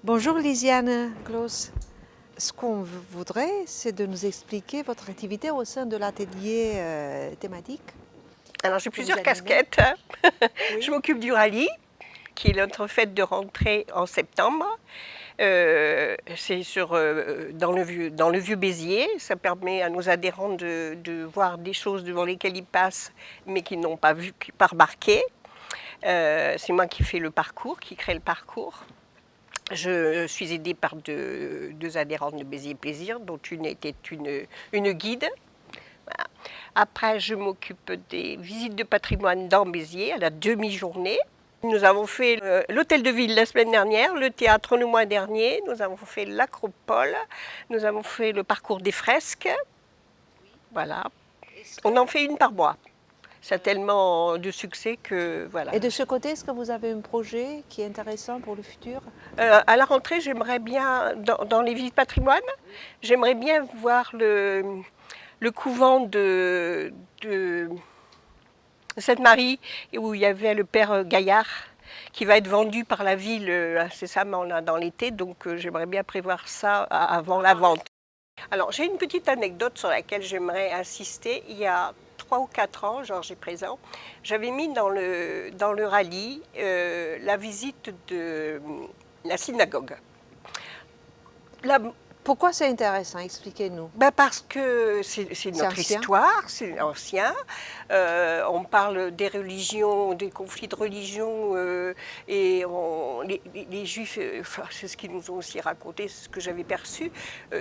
Bonjour Lisiane Claus. Ce qu'on voudrait, c'est de nous expliquer votre activité au sein de l'atelier thématique. Alors j'ai plusieurs animez. casquettes. Oui. Je m'occupe du rallye, qui est notre fête de rentrée en septembre. C'est dans le vieux Béziers. Ça permet à nos adhérents de voir des choses devant lesquelles ils passent, mais qu'ils n'ont pas vu, pas remarqué. C'est moi qui fais le parcours, qui crée le parcours. Je suis aidée par deux adhérentes de Béziers Plaisir, dont une était une guide. Voilà. Après, je m'occupe des visites de patrimoine dans Béziers à la demi-journée. Nous avons fait l'hôtel de ville la semaine dernière, le théâtre le mois dernier, nous avons fait l'acropole, nous avons fait le parcours des fresques. Voilà. On en fait une par mois. Ça a tellement de succès que voilà. Et de ce côté, est-ce que vous avez un projet qui est intéressant pour le futur? À la rentrée, j'aimerais bien, dans les visites patrimoine, j'aimerais bien voir le couvent de Sainte-Marie, où il y avait le père Gaillard, qui va être vendu par la ville incessamment là, dans l'été, donc j'aimerais bien prévoir ça avant la vente. Alors j'ai une petite anecdote sur laquelle j'aimerais insister. Il y a 3 ou 4 ans, Georges est présent, j'avais mis dans le rallye la visite de la synagogue. Pourquoi c'est intéressant? Expliquez-nous. Parce que c'est notre ancien. histoire, c'est ancien. On parle des religions, des conflits de religion, et les Juifs, c'est ce qu'ils nous ont aussi raconté, c'est ce que j'avais perçu,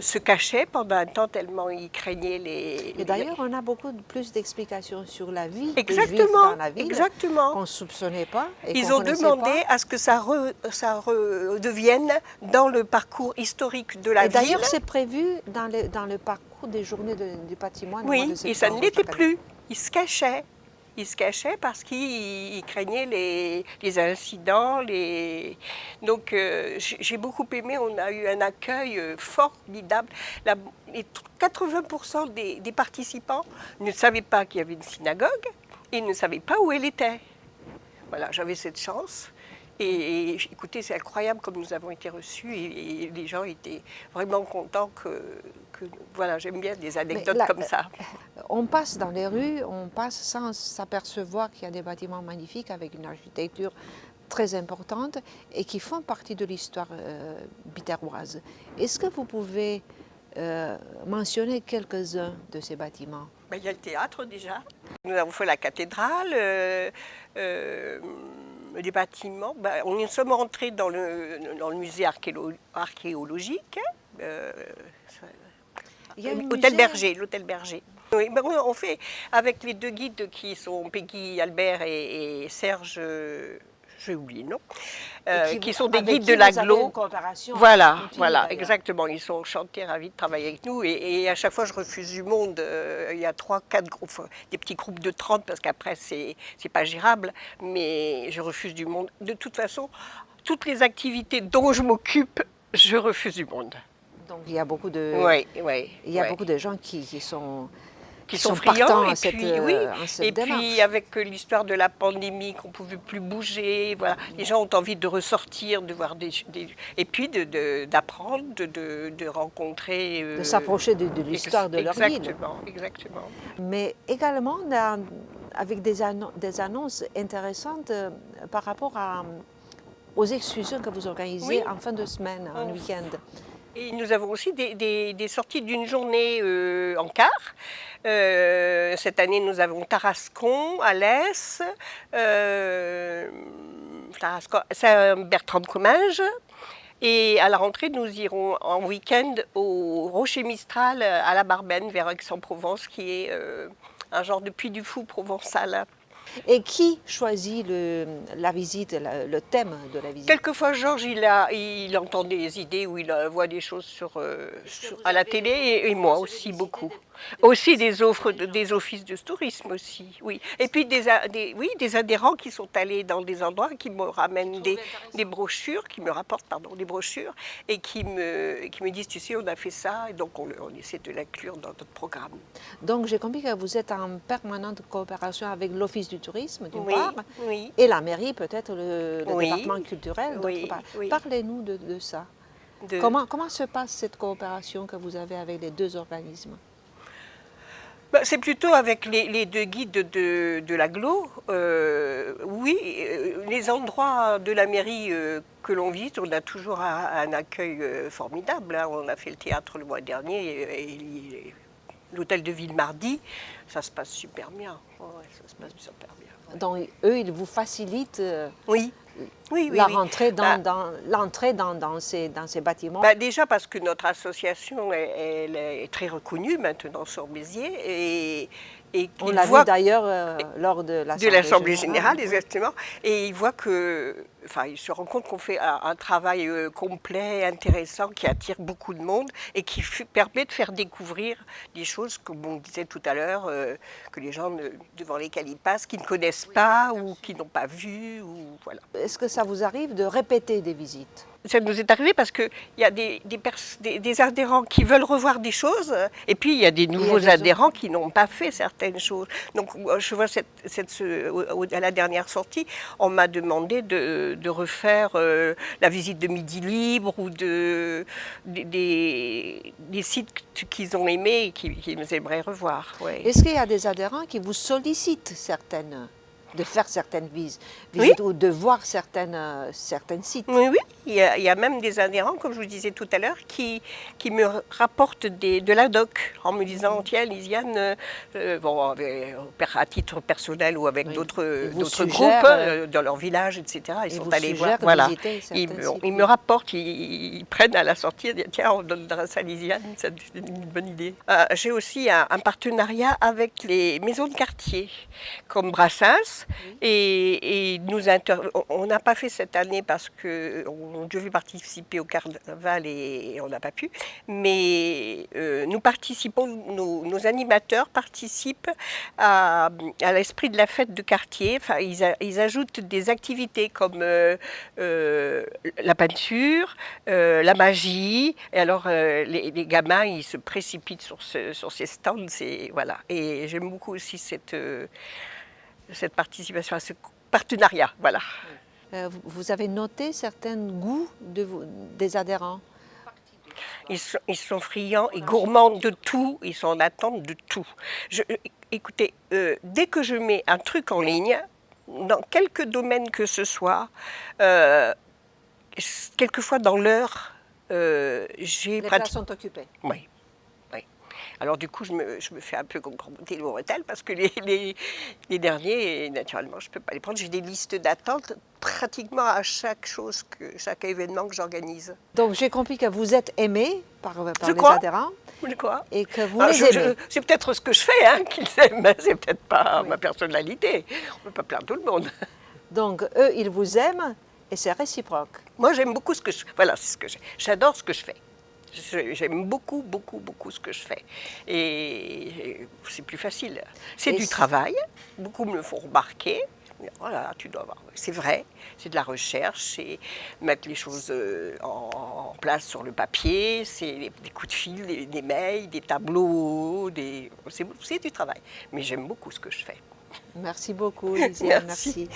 se cachaient pendant un temps tellement ils craignaient les... Et d'ailleurs, on a beaucoup plus d'explications sur la vie Exactement, des Juifs dans la ville exactement. qu'on ne soupçonnait pas. Et Ils qu'on ont demandé pas. à ce que ça redevienne dans le parcours historique de la Et ville. d'ailleurs, c'est prévu dans le parcours des journées du patrimoine. Oui, et ça ne l'était chaque année. plus. Ils se cachaient. Ils se cachaient parce qu'ils craignaient les incidents. Donc j'ai beaucoup aimé, on a eu un accueil formidable. 80% des participants ne savaient pas qu'il y avait une synagogue et ne savaient pas où elle était. Voilà, j'avais cette chance. Et écoutez, c'est incroyable comme nous avons été reçus et les gens étaient vraiment contents que voilà, j'aime bien des anecdotes comme ça. On passe dans les rues, on passe sans s'apercevoir qu'il y a des bâtiments magnifiques avec une architecture très importante et qui font partie de l'histoire biterroise. Est-ce que vous pouvez mentionner quelques-uns de ces bâtiments? Il y a le théâtre déjà. Nous avons fait la cathédrale. Les bâtiments, nous sommes rentrés dans le musée archéologique, l'hôtel Berger. Oui, on fait avec les deux guides qui sont Peggy Albert et Serge, j'ai oublié le nom, qui sont des guides de l'Aglo. Voilà, exactement. Ils sont enchantés, ravis de travailler avec nous. Et à chaque fois, je refuse du monde. Il y a 3-4 groupes, des petits groupes de 30 parce qu'après, c'est pas gérable. Mais je refuse du monde. De toute façon, toutes les activités dont je m'occupe, je refuse du monde. Donc il y a beaucoup de, beaucoup de gens qui sont friands, et puis avec l'histoire de la pandémie qu'on ne pouvait plus bouger, voilà, les gens ont envie de ressortir, de voir et puis d'apprendre, de rencontrer... de s'approcher de l'histoire de leur ville. Exactement. Mais également avec des annonces intéressantes par rapport aux excursions que vous organisez en fin de semaine, en week-end. Et nous avons aussi des sorties d'une journée en car. Cette année, nous avons Tarascon, Alès, Saint-Bertrand-de-Comminges. Et à la rentrée, nous irons en week-end au Rocher Mistral à la Barbenne, vers Aix-en-Provence, qui est un genre de Puy du Fou provençal. Et qui choisit la visite, le thème de la visite? Quelquefois, Georges, il entend des idées ou il voit des choses à la télé, et moi aussi beaucoup. Aussi des offices de tourisme aussi, oui. Et puis des adhérents qui sont allés dans des endroits, qui me ramènent des brochures, qui me rapportent des brochures, et qui me disent, tu sais, on a fait ça, et donc on essaie de l'inclure dans notre programme. Donc j'ai compris que vous êtes en permanente coopération avec l'Office du tourisme, d'une part, oui. et la mairie, peut-être le département culturel, d'autre part. Parlez-nous de ça. Comment se passe cette coopération que vous avez avec les deux organismes? C'est plutôt avec les deux guides de l'agglo. Oui, les endroits de la mairie que l'on visite, on a toujours un accueil formidable, hein. On a fait le théâtre le mois dernier et l'hôtel de ville mardi, ça se passe super bien. Ouais, ça se passe super bien. Ouais. Donc, eux, ils vous facilitent Oui. Oui, la oui. rentrée l'entrée dans ces bâtiments. Déjà parce que notre association elle est très reconnue maintenant sur Béziers et On l'a vu d'ailleurs lors de l'Assemblée générale, exactement. Et il voit il se rend compte qu'on fait un travail complet, intéressant, qui attire beaucoup de monde et qui permet de faire découvrir des choses, comme on disait tout à l'heure, que les gens devant lesquels ils passent, qui ne connaissent pas ou qui n'ont pas vu. Voilà. Est-ce que ça vous arrive de répéter des visites? Ça nous est arrivé parce qu'il y a des adhérents qui veulent revoir des choses et puis il y a des nouveaux adhérents qui n'ont pas fait certaines choses. Donc je vois à la dernière sortie, on m'a demandé de refaire la visite de Midi Libre ou des sites qu'ils ont aimés et qu'ils aimeraient revoir. Ouais. Est-ce qu'il y a des adhérents qui vous sollicitent de faire certaines visites ou de voir certains sites? Oui, oui. Il y a même des adhérents, comme je vous disais tout à l'heure, qui me rapportent de la doc en me disant tiens, Lisiane, à titre personnel ou avec d'autres groupes dans leur village, etc. Ils sont allés voir. Voilà. Ils me rapportent, ils prennent à la sortie, tiens, on donnera ça à Lisiane, c'est une bonne idée. J'ai aussi un partenariat avec les maisons de quartier, comme Brassens. Et on n'a pas fait cette année parce qu'on devait participer au carnaval et on n'a pas pu. Mais nous participons, nos animateurs participent à l'esprit de la fête de quartier. Enfin, ils ajoutent des activités comme la peinture, la magie. Et alors les gamins, ils se précipitent sur ces stands. Voilà. Et j'aime beaucoup aussi cette participation à ce partenariat. Voilà. Vous avez noté certains goûts des adhérents? Ils sont friands et gourmands de tout, ils sont en attente de tout. Écoutez, dès que je mets un truc en ligne, dans quelque domaine que ce soit, quelquefois dans l'heure, j'ai Les places sont occupées. Oui. Alors du coup, je me fais un peu remonter le moral parce que les derniers, naturellement, je ne peux pas les prendre. J'ai des listes d'attente pratiquement à chaque événement que j'organise. Donc j'ai compris que vous êtes aimé par les adhérents. Je crois. Et que vous les aimez. C'est peut-être ce que je fais qu'ils aiment, c'est peut-être pas ma personnalité. On ne peut pas plaire tout le monde. Donc eux, ils vous aiment et c'est réciproque. Moi, j'aime beaucoup ce que je fais. Voilà, c'est ce que j'adore ce que je fais. J'aime beaucoup, beaucoup, beaucoup ce que je fais. Et c'est plus facile. C'est du travail. Beaucoup me le font remarquer. Voilà, tu dois voir. C'est vrai, c'est de la recherche, c'est mettre les choses en place sur le papier, c'est des coups de fil, des mails, des tableaux, c'est du travail. Mais j'aime beaucoup ce que je fais. Merci beaucoup, Lisiane. Merci.